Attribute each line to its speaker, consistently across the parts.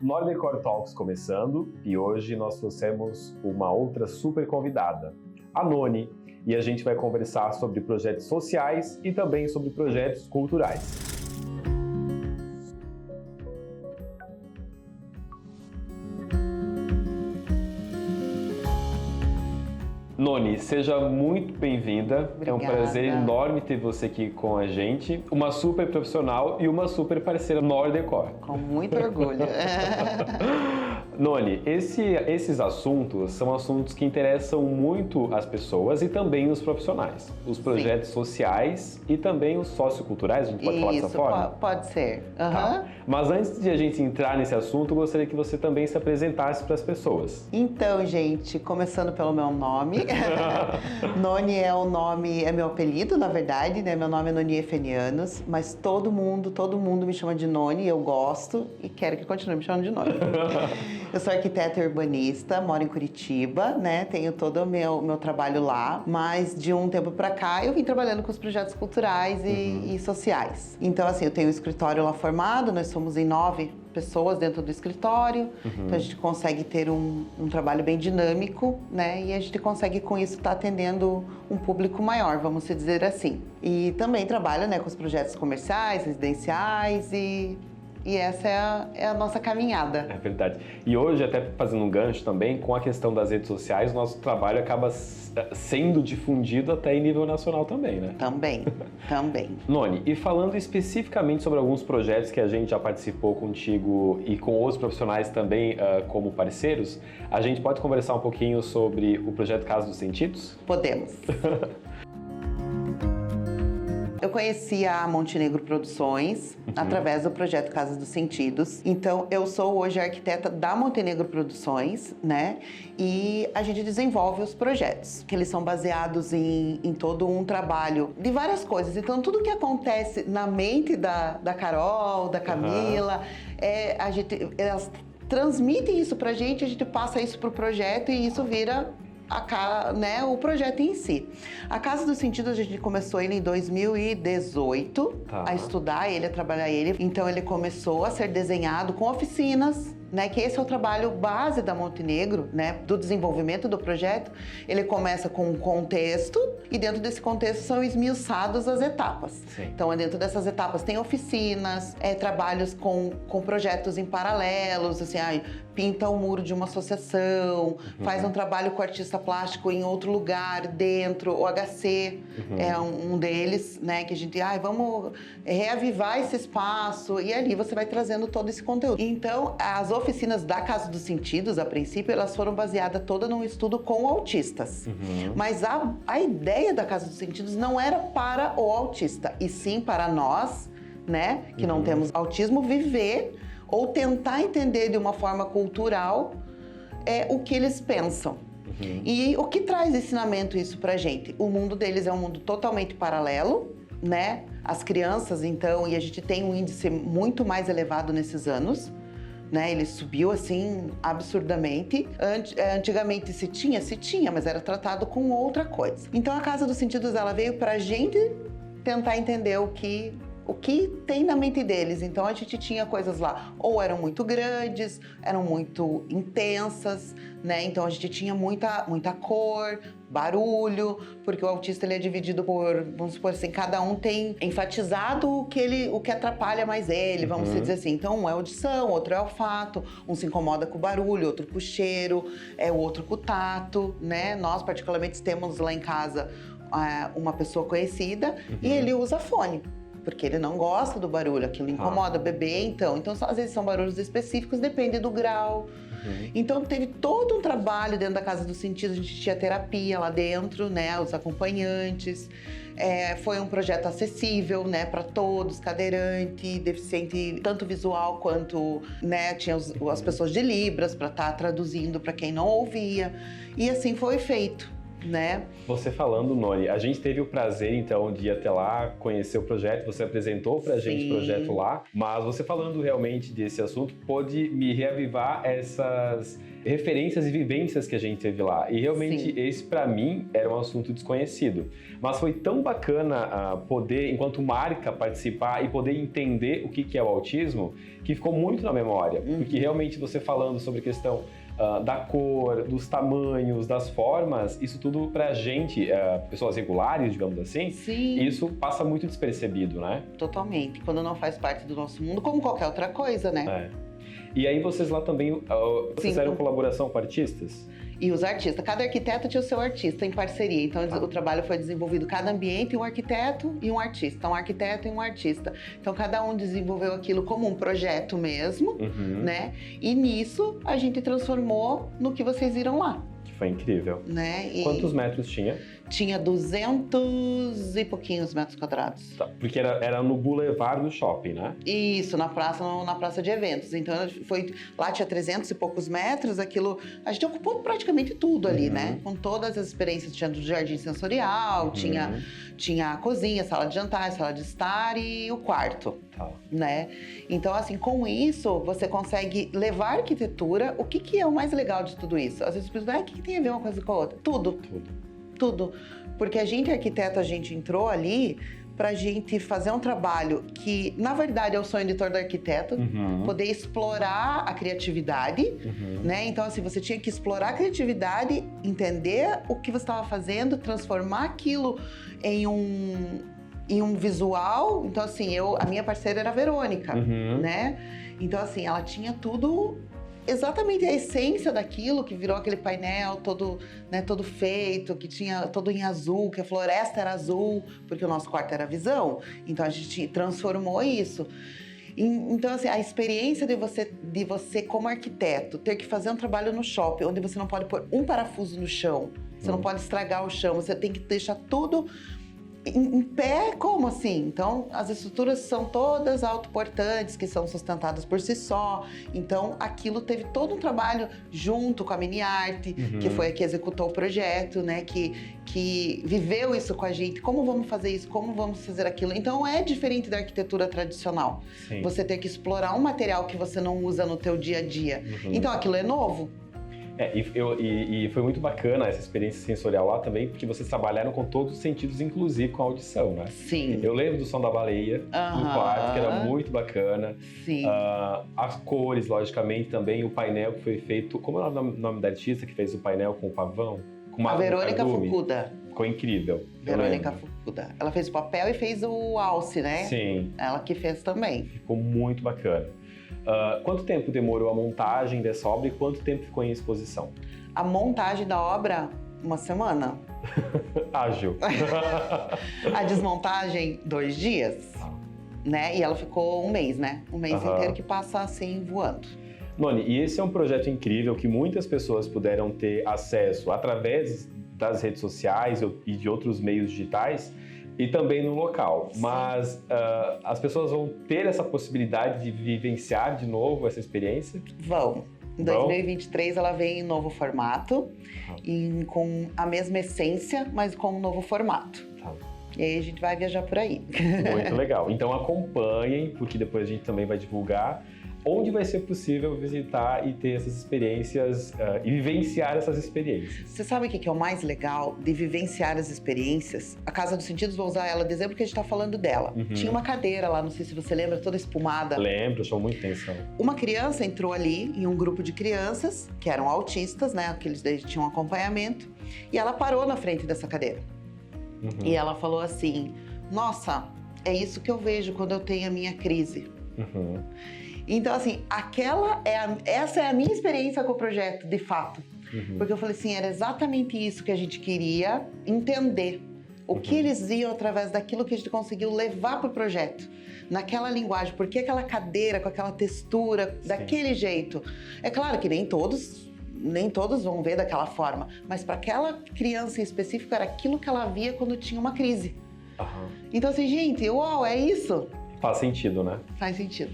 Speaker 1: Nordecor Talks começando e hoje nós trouxemos uma outra super convidada, a Noni, e a gente vai conversar sobre projetos sociais e também sobre projetos culturais. Noni, seja muito bem-vinda.
Speaker 2: Obrigada.
Speaker 1: É um prazer enorme ter você aqui com a gente. Uma super profissional e uma super parceira Nordecor.
Speaker 2: Com muito orgulho.
Speaker 1: Noni, esses assuntos são assuntos que interessam muito as pessoas e também os profissionais. Os projetos sociais e também os socioculturais, a gente pode falar dessa forma?
Speaker 2: Pode ser. Uhum.
Speaker 1: Tá. Mas antes de a gente entrar nesse assunto, eu gostaria que você também se apresentasse para as pessoas.
Speaker 2: Então, gente, começando pelo meu nome. Noni é meu apelido, na verdade, né? Meu nome é Noni Efenianos, mas todo mundo me chama de Noni, eu gosto e quero que continue me chamando de Noni. Eu sou arquiteta e urbanista, moro em Curitiba, né? Tenho todo o meu trabalho lá, mas de um tempo pra cá eu vim trabalhando com os projetos culturais e sociais. Então, assim, eu tenho um escritório lá formado, nós somos em 9 pessoas dentro do escritório, então a gente consegue ter um trabalho bem dinâmico, né? E a gente consegue com isso estar atendendo um público maior, vamos dizer assim. E também trabalho, né, com os projetos comerciais, residenciais e essa é a nossa caminhada.
Speaker 1: É verdade. E hoje, até fazendo um gancho também, com a questão das redes sociais, o nosso trabalho acaba sendo difundido até em nível nacional também, né?
Speaker 2: Também.
Speaker 1: Noni, e falando especificamente sobre alguns projetos que a gente já participou contigo e com outros profissionais também como parceiros, a gente pode conversar um pouquinho sobre o projeto Casa dos Sentidos?
Speaker 2: Podemos. Eu conheci a Montenegro Produções através do projeto Casa dos Sentidos. Então, eu sou hoje arquiteta da Montenegro Produções, né? E a gente desenvolve os projetos, que eles são baseados em todo um trabalho de várias coisas. Então, tudo que acontece na mente da Carol, da Camila, elas transmitem isso pra gente, a gente passa isso pro projeto e isso vira o projeto em si. A Casa dos Sentidos, a gente começou ele em 2018 a estudar ele, a trabalhar ele. Então ele começou a ser desenhado com oficinas, né, que esse é o trabalho base da Montenegro, né, do desenvolvimento do projeto. Ele começa com um contexto e dentro desse contexto são esmiuçadas as etapas.
Speaker 1: Sim.
Speaker 2: Então dentro dessas etapas tem oficinas, trabalhos com projetos em paralelos, assim, pinta o muro de uma associação, faz um trabalho com artista plástico em outro lugar dentro, o HC é um deles, né, que a gente, vamos reavivar esse espaço e ali você vai trazendo todo esse conteúdo. Então, as oficinas da Casa dos Sentidos, a princípio, elas foram baseadas toda num estudo com autistas. Mas a ideia da Casa dos Sentidos não era para o autista, e sim para nós, né, que não temos autismo, viver ou tentar entender de uma forma cultural o que eles pensam. E o que traz ensinamento isso pra gente? O mundo deles é um mundo totalmente paralelo, né? As crianças, então, e a gente tem um índice muito mais elevado nesses anos, né? Ele subiu, assim, absurdamente. Antigamente se tinha, mas era tratado com outra coisa. Então, a Casa dos Sentidos, ela veio pra gente tentar entender o que tem na mente deles. Então a gente tinha coisas lá, ou eram muito grandes, eram muito intensas, né? Então a gente tinha muita cor, barulho, porque o autista ele é dividido por, vamos supor assim, cada um tem enfatizado o que atrapalha mais ele, vamos dizer assim. Então um é audição, outro é olfato, um se incomoda com o barulho, outro com o cheiro, o outro com o tato, né? Nós particularmente temos lá em casa uma pessoa conhecida e ele usa fone, porque ele não gosta do barulho, aquilo incomoda o bebê, então às vezes são barulhos específicos, depende do grau. Então teve todo um trabalho dentro da Casa dos Sentidos, a gente tinha terapia lá dentro, né, os acompanhantes. Foi um projeto acessível, né, para todos, cadeirante, deficiente, tanto visual quanto, né, tinha as pessoas de Libras para estar traduzindo para quem não ouvia, e assim foi feito. Né?
Speaker 1: Você falando, Noni, a gente teve o prazer, então, de ir até lá, conhecer o projeto, você apresentou pra gente o projeto lá, mas você falando realmente desse assunto, pôde me reavivar referências e vivências que a gente teve lá. E realmente
Speaker 2: Sim.
Speaker 1: esse, para mim, era um assunto desconhecido. Mas foi tão bacana poder, enquanto marca, participar e poder entender o que é o autismo, que ficou muito na memória. Porque realmente você falando sobre a questão da cor, dos tamanhos, das formas, isso tudo pra gente, pessoas regulares, digamos assim,
Speaker 2: Sim.
Speaker 1: isso passa muito despercebido, né?
Speaker 2: Totalmente. Quando não faz parte do nosso mundo, como qualquer outra coisa, né?
Speaker 1: É. E aí vocês lá também fizeram colaboração com artistas?
Speaker 2: E os artistas. Cada arquiteto tinha o seu artista em parceria. Então, o trabalho foi desenvolvido, cada ambiente, um arquiteto e um artista. Um arquiteto e um artista. Então, cada um desenvolveu aquilo como um projeto mesmo, né? E nisso, a gente transformou no que vocês viram lá.
Speaker 1: Que foi incrível.
Speaker 2: Né? E
Speaker 1: quantos metros tinha?
Speaker 2: tinha 200 e pouquinhos metros quadrados.
Speaker 1: Tá, porque era no boulevard do shopping, né?
Speaker 2: Isso, na praça de eventos. Então, lá tinha 300 e poucos metros, aquilo... A gente ocupou praticamente tudo ali, né? Com todas as experiências, tinha do jardim sensorial, tinha a cozinha, sala de jantar, sala de estar e o quarto, né? Então, assim, com isso, você consegue levar a arquitetura. O que é o mais legal de tudo isso? Às vezes, você pensa, o que tem a ver uma coisa com a outra? Tudo. Porque a gente, arquiteto, a gente entrou ali pra gente fazer um trabalho que, na verdade, é o sonho de todo arquiteto, poder explorar a criatividade, né? Então, assim, você tinha que explorar a criatividade, entender o que você estava fazendo, transformar aquilo em um visual. Então, assim, a minha parceira era a Verônica, né? Então, assim, ela tinha tudo... Exatamente a essência daquilo, que virou aquele painel todo, né, todo feito, que tinha todo em azul, que a floresta era azul, porque o nosso quarto era visão. Então a gente transformou isso. Então, assim, a experiência de você como arquiteto, ter que fazer um trabalho no shopping, onde você não pode pôr um parafuso no chão, você não pode estragar o chão, você tem que deixar tudo em pé, como assim? Então, as estruturas são todas autoportantes, que são sustentadas por si só. Então, aquilo teve todo um trabalho junto com a Mini Arte, que foi a que executou o projeto, né? Que viveu isso com a gente. Como vamos fazer isso? Como vamos fazer aquilo? Então, é diferente da arquitetura tradicional.
Speaker 1: Sim.
Speaker 2: Você ter que explorar um material que você não usa no teu dia a dia. Então, aquilo é novo.
Speaker 1: E foi muito bacana essa experiência sensorial lá também, porque vocês trabalharam com todos os sentidos, inclusive com a audição, né?
Speaker 2: Sim.
Speaker 1: Eu lembro do som da baleia no quarto, que era muito bacana.
Speaker 2: Sim.
Speaker 1: As cores, logicamente, também. O painel que foi feito... Como é o nome da artista que fez o painel com o pavão?
Speaker 2: A Verônica Fukuda.
Speaker 1: Ficou incrível.
Speaker 2: Verônica Fukuda. Ela fez o papel e fez o alce, né?
Speaker 1: Sim.
Speaker 2: Ela que fez também.
Speaker 1: Ficou muito bacana. Quanto tempo demorou a montagem dessa obra e quanto tempo ficou em exposição?
Speaker 2: A montagem da obra, 1 semana.
Speaker 1: Ágil.
Speaker 2: A desmontagem, 2 dias. Né? E ela ficou 1 mês, né? 1 mês inteiro que passa assim, voando.
Speaker 1: Noni, e esse é um projeto incrível que muitas pessoas puderam ter acesso através das redes sociais e de outros meios digitais e também no local. Sim. Mas as pessoas vão ter essa possibilidade de vivenciar de novo essa experiência?
Speaker 2: Vão. Em 2023 ela vem em novo formato, com a mesma essência, mas com um novo formato. E aí a gente vai viajar por aí.
Speaker 1: Muito legal. Então acompanhem, porque depois a gente também vai divulgar onde vai ser possível visitar e ter essas experiências e vivenciar essas experiências.
Speaker 2: Você sabe o que é o mais legal de vivenciar as experiências? A Casa dos Sentidos, vou usar ela de exemplo porque a gente está falando dela. Tinha uma cadeira lá, não sei se você lembra, toda espumada.
Speaker 1: Lembro, chamou muita atenção.
Speaker 2: Uma criança entrou ali em um grupo de crianças, que eram autistas, né? Que eles tinham um acompanhamento, e ela parou na frente dessa cadeira. E ela falou assim, nossa, é isso que eu vejo quando eu tenho a minha crise. Então, assim, essa é a minha experiência com o projeto, de fato. Porque eu falei assim, era exatamente isso que a gente queria entender. O que eles viam através daquilo que a gente conseguiu levar para o projeto. Naquela linguagem, por que aquela cadeira com aquela textura, daquele jeito. É claro que nem todos vão ver daquela forma, mas para aquela criança em específico era aquilo que ela via quando tinha uma crise. Então, assim, gente, uau, é isso.
Speaker 1: Faz sentido, né?
Speaker 2: Faz sentido.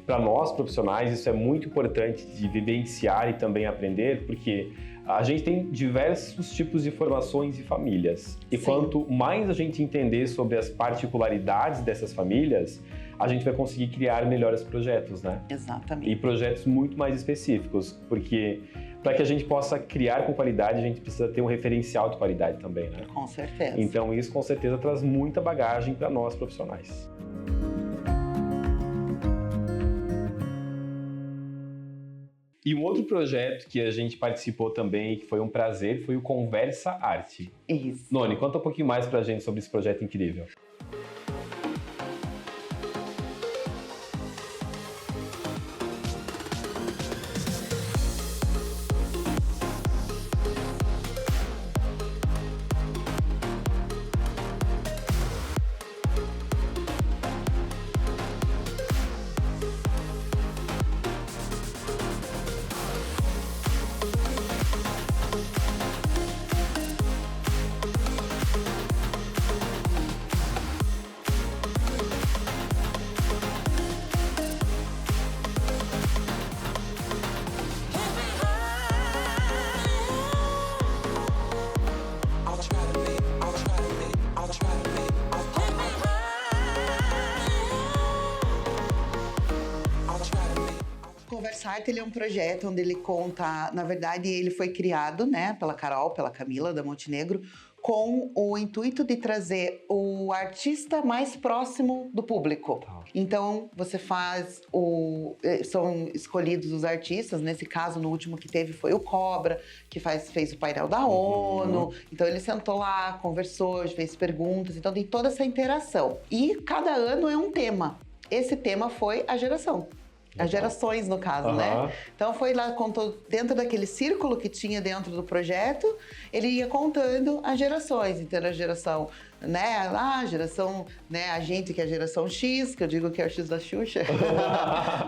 Speaker 1: Para nós, profissionais, isso é muito importante de vivenciar e também aprender, porque a gente tem diversos tipos de formações e famílias. E quanto mais a gente entender sobre as particularidades dessas famílias, a gente vai conseguir criar melhores projetos, né?
Speaker 2: Exatamente.
Speaker 1: E projetos muito mais específicos, porque para que a gente possa criar com qualidade, a gente precisa ter um referencial de qualidade também, né?
Speaker 2: Com certeza.
Speaker 1: Então isso com certeza traz muita bagagem para nós profissionais. E um outro projeto que a gente participou também, que foi um prazer, foi o Conversa Arte.
Speaker 2: Isso.
Speaker 1: Noni, conta um pouquinho mais pra gente sobre esse projeto incrível.
Speaker 2: Conversa Arte, ele é um projeto onde ele conta, na verdade, ele foi criado, né, pela Carol, pela Camila da Montenegro, com o intuito de trazer o artista mais próximo do público. Então, você faz são escolhidos os artistas, nesse caso, no último que teve foi o Cobra, que fez o painel da ONU. Então, ele sentou lá, conversou, fez perguntas, então tem toda essa interação. E cada ano é um tema. Esse tema foi a geração. As gerações, no caso, né? Então, foi lá, contou dentro daquele círculo que tinha dentro do projeto, ele ia contando as gerações. Então, a geração, né? A geração, né? A gente que é a geração X, que eu digo que é o X da Xuxa,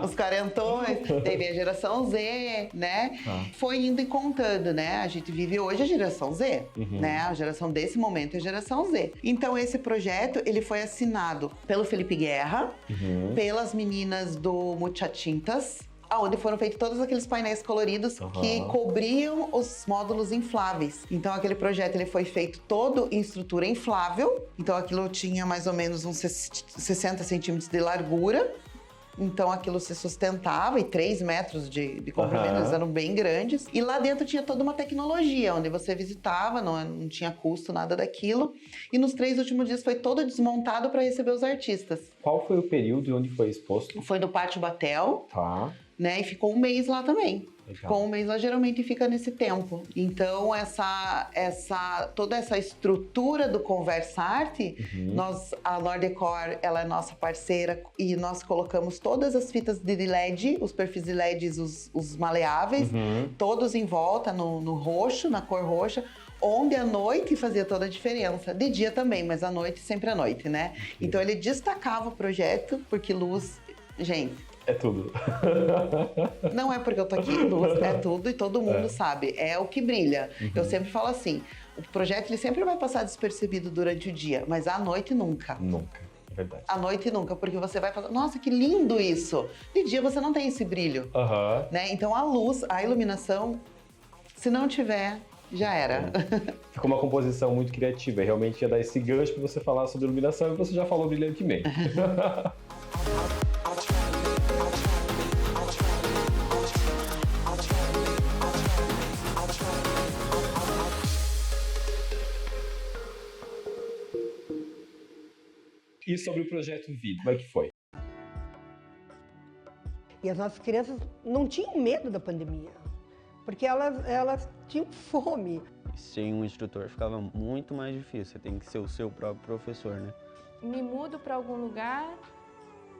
Speaker 2: os quarentões, teve a geração Z, né? Foi indo e contando, né? A gente vive hoje a geração Z, né? A geração desse momento é a geração Z. Então, esse projeto, ele foi assinado pelo Felipe Guerra, pelas meninas do Muchatintas, onde foram feitos todos aqueles painéis coloridos que cobriam os módulos infláveis. Então, aquele projeto ele foi feito todo em estrutura inflável. Então, aquilo tinha mais ou menos uns 60 centímetros de largura. Então, aquilo se sustentava e 3 metros de comprimento, eles eram bem grandes. E lá dentro tinha toda uma tecnologia, onde você visitava, não tinha custo, nada daquilo. E nos 3 últimos dias foi todo desmontado para receber os artistas.
Speaker 1: Qual foi o período e onde foi exposto?
Speaker 2: Foi no Pátio Batel.
Speaker 1: Tá.
Speaker 2: Né? E ficou um mês lá também.
Speaker 1: Legal.
Speaker 2: Ficou um mês lá, geralmente fica nesse tempo. Então, toda essa estrutura do Conversa Arte, a Nordecor, ela é nossa parceira e nós colocamos todas as fitas de LED, os perfis de LEDs, os maleáveis, todos em volta, no roxo, na cor roxa, onde à noite fazia toda a diferença. De dia também, mas à noite, sempre à noite, né? Então, ele destacava o projeto, porque luz... Gente...
Speaker 1: É tudo.
Speaker 2: Não é porque eu tô aqui, luz, é tudo e todo mundo sabe. É o que brilha. Eu sempre falo assim, o projeto ele sempre vai passar despercebido durante o dia, mas à noite nunca.
Speaker 1: Nunca, é verdade.
Speaker 2: À noite nunca, porque você vai falar, nossa, que lindo isso. De dia você não tem esse brilho. Né? Então a luz, a iluminação, se não tiver, já era.
Speaker 1: Ficou uma composição muito criativa. Realmente ia dar esse gancho para você falar sobre iluminação e você já falou brilhantemente. E sobre o projeto Vida, como é que foi?
Speaker 3: E as nossas crianças não tinham medo da pandemia, porque elas tinham fome.
Speaker 4: Sem um instrutor ficava muito mais difícil, você tem que ser o seu próprio professor, né?
Speaker 5: Me mudo para algum lugar,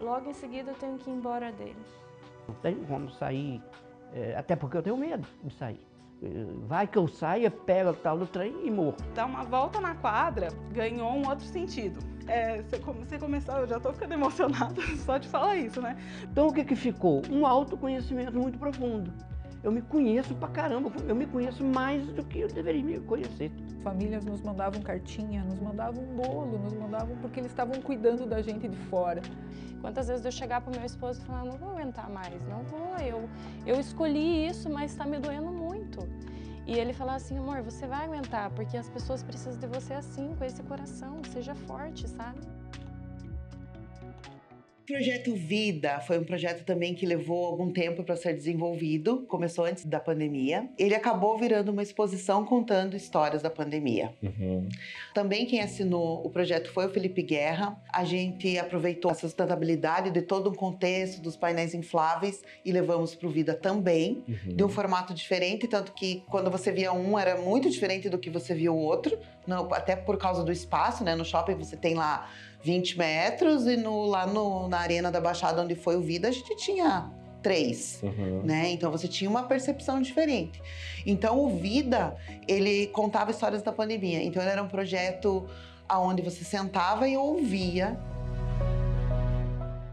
Speaker 5: logo em seguida eu tenho que ir embora dele.
Speaker 6: Não tem como sair, até porque eu tenho medo de sair. Vai que eu saia, pego o tal do trem e morro.
Speaker 7: Dar uma volta na quadra ganhou um outro sentido. Você começou, eu já estou ficando emocionada só de falar isso, né?
Speaker 6: Então o que que ficou? Um autoconhecimento muito profundo. Eu me conheço pra caramba, eu me conheço mais do que eu deveria me conhecer.
Speaker 8: Famílias nos mandavam cartinha, nos mandavam bolo, nos mandavam porque eles estavam cuidando da gente de fora.
Speaker 5: Quantas vezes eu chegar para o meu esposo e falar, não vou aguentar mais, não vou, eu escolhi isso, mas está me doendo muito. E ele falar assim, amor, você vai aguentar, porque as pessoas precisam de você assim, com esse coração, seja forte, sabe?
Speaker 2: projeto Vida foi um projeto também que levou algum tempo para ser desenvolvido, começou antes da pandemia. Ele acabou virando uma exposição contando histórias da pandemia. Também quem assinou o projeto foi o Felipe Guerra. A gente aproveitou a sustentabilidade de todo um contexto dos painéis infláveis e levamos para o Vida também, de um formato diferente, tanto que quando você via um era muito diferente do que você via o outro, até por causa do espaço, né? No shopping você tem lá 20 metros e na Arena da Baixada, onde foi o Vida, a gente tinha 3, né? Então você tinha uma percepção diferente. Então o Vida, ele contava histórias da pandemia. Então ele era um projeto onde você sentava e ouvia.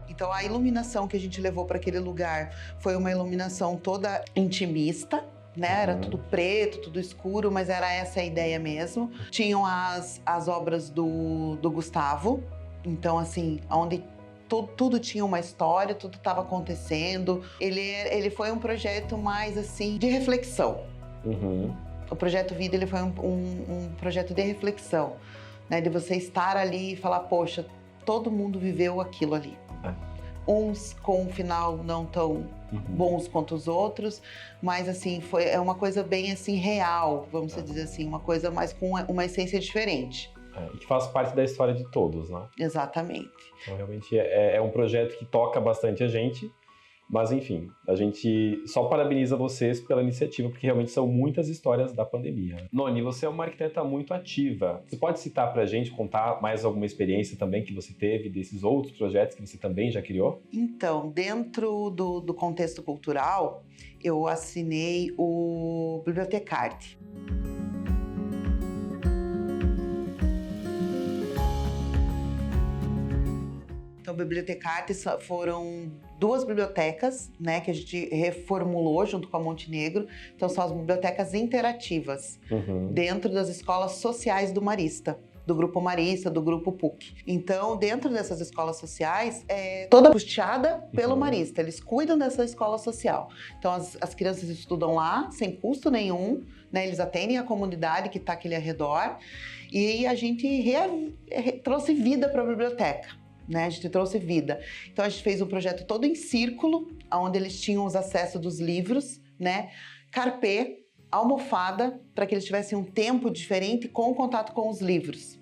Speaker 2: Então a iluminação que a gente levou para aquele lugar foi uma iluminação toda intimista, né? Era tudo preto, tudo escuro, mas era essa a ideia mesmo. Tinham as obras do Gustavo. Então, assim, onde tudo tinha uma história, tudo estava acontecendo. Ele foi um projeto mais, assim, de reflexão. O Projeto Vida, ele foi um projeto de reflexão, né? De você estar ali e falar, poxa, todo mundo viveu aquilo ali. Uns com um final não tão bons quanto os outros, mas assim, é uma coisa bem assim real, vamos dizer assim, uma coisa mais com uma essência diferente.
Speaker 1: E que faz parte da história de todos, né?
Speaker 2: Exatamente.
Speaker 1: Então, realmente, é um projeto que toca bastante a gente, mas, enfim, a gente só parabeniza vocês pela iniciativa, porque realmente são muitas histórias da pandemia. Noni, você é uma arquiteta muito ativa. Você pode citar pra gente, contar mais alguma experiência também que você teve desses outros projetos que você também já criou?
Speaker 2: Então, dentro do contexto cultural, eu assinei o Bibliotecarte. Então, Bibliotecarte foram 2 bibliotecas, né, que a gente reformulou junto com a Montenegro. Então, são as bibliotecas interativas dentro das escolas sociais do Marista, do Grupo Marista, do Grupo PUC. Então, dentro dessas escolas sociais, é toda custeada pelo Marista. Eles cuidam dessa escola social. Então, as crianças estudam lá, sem custo nenhum, né, eles atendem a comunidade que está aqui ao redor. E a gente trouxe vida para a biblioteca. Né, a gente trouxe vida. Então a gente fez um projeto todo em círculo, onde eles tinham os acessos dos livros, né? Carpê, almofada, para que eles tivessem um tempo diferente com contato com os livros.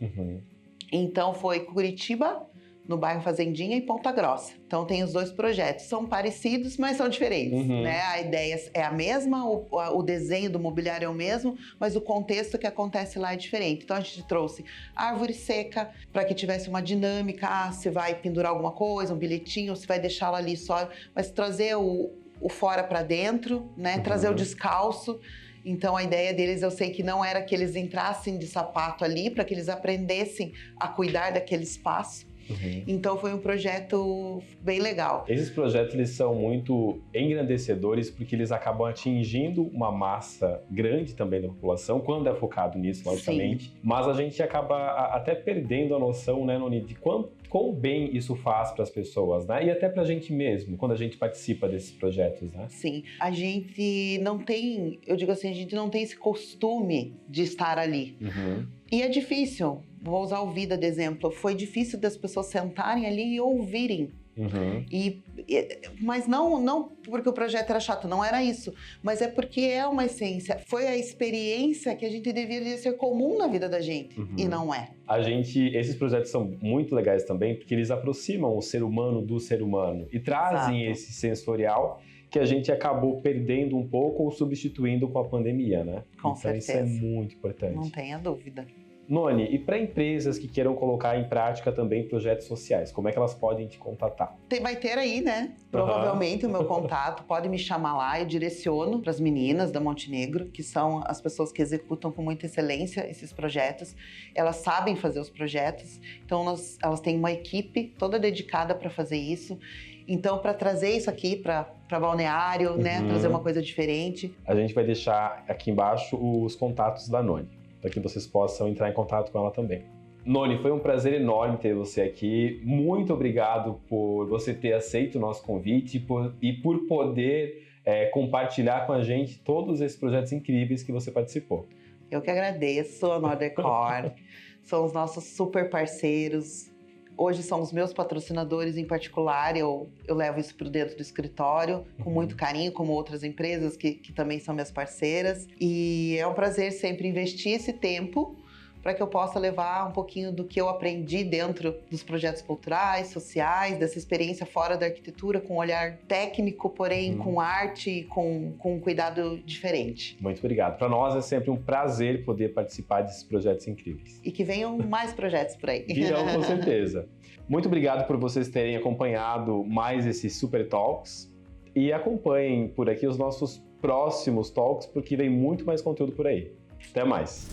Speaker 2: Então foi Curitiba, no bairro Fazendinha, e Ponta Grossa. Então tem os 2 projetos. São parecidos, mas são diferentes, né? A ideia é a mesma, o desenho do mobiliário é o mesmo, mas o contexto que acontece lá é diferente. Então a gente trouxe árvore seca, para que tivesse uma dinâmica. Você vai pendurar alguma coisa, um bilhetinho, você vai deixá-la ali só, mas trazer o fora para dentro, né? Trazer o descalço. Então a ideia deles, eu sei que não era que eles entrassem de sapato ali, para que eles aprendessem a cuidar daquele espaço. Então foi um projeto bem legal.
Speaker 1: Esses projetos, eles são muito engrandecedores porque eles acabam atingindo uma massa grande também da população, quando é focado nisso, logicamente. Sim. Mas a gente acaba até perdendo a noção, né, Noni, de quão bem isso faz para as pessoas, né? E até para a gente mesmo, quando a gente participa desses projetos, né?
Speaker 2: Sim, a gente não tem, eu digo assim, a gente não tem esse costume de estar ali. E é difícil. Vou usar o Vida de exemplo. Foi difícil das pessoas sentarem ali e ouvirem. Mas não porque o projeto era chato, não era isso. Mas é porque é uma essência. Foi a experiência que a gente deveria ser comum na vida da gente. E não é.
Speaker 1: Esses projetos são muito legais também, porque eles aproximam o ser humano do ser humano. E trazem esse sensorial que a gente acabou perdendo um pouco ou substituindo com a pandemia, né?
Speaker 2: Com certeza.
Speaker 1: Isso é muito importante.
Speaker 2: Não tenha dúvida.
Speaker 1: Noni, e para empresas que queiram colocar em prática também projetos sociais, como é que elas podem te contatar?
Speaker 2: Vai ter aí, né? Provavelmente o meu contato. Pode me chamar lá, eu direciono para as meninas da Montenegro, que são as pessoas que executam com muita excelência esses projetos. Elas sabem fazer os projetos, então elas têm uma equipe toda dedicada para fazer isso. Então, para trazer isso aqui para Balneário, né? Trazer uma coisa diferente.
Speaker 1: A gente vai deixar aqui embaixo os contatos da Noni, para que vocês possam entrar em contato com ela também. Noni, foi um prazer enorme ter você aqui. Muito obrigado por você ter aceito o nosso convite e por poder compartilhar com a gente todos esses projetos incríveis que você participou.
Speaker 2: Eu que agradeço a Northern Core. São os nossos super parceiros. hoje são os meus patrocinadores em particular, eu levo isso para dentro do escritório com muito carinho, como outras empresas que também são minhas parceiras. E é um prazer sempre investir esse tempo para que eu possa levar um pouquinho do que eu aprendi dentro dos projetos culturais, sociais, dessa experiência fora da arquitetura, com um olhar técnico, porém com arte e com um cuidado diferente.
Speaker 1: Muito obrigado. Para nós é sempre um prazer poder participar desses projetos incríveis.
Speaker 2: E que venham mais projetos por aí.
Speaker 1: Virão, com certeza. Muito obrigado por vocês terem acompanhado mais esses Super Talks e acompanhem por aqui os nossos próximos talks, porque vem muito mais conteúdo por aí. Até mais!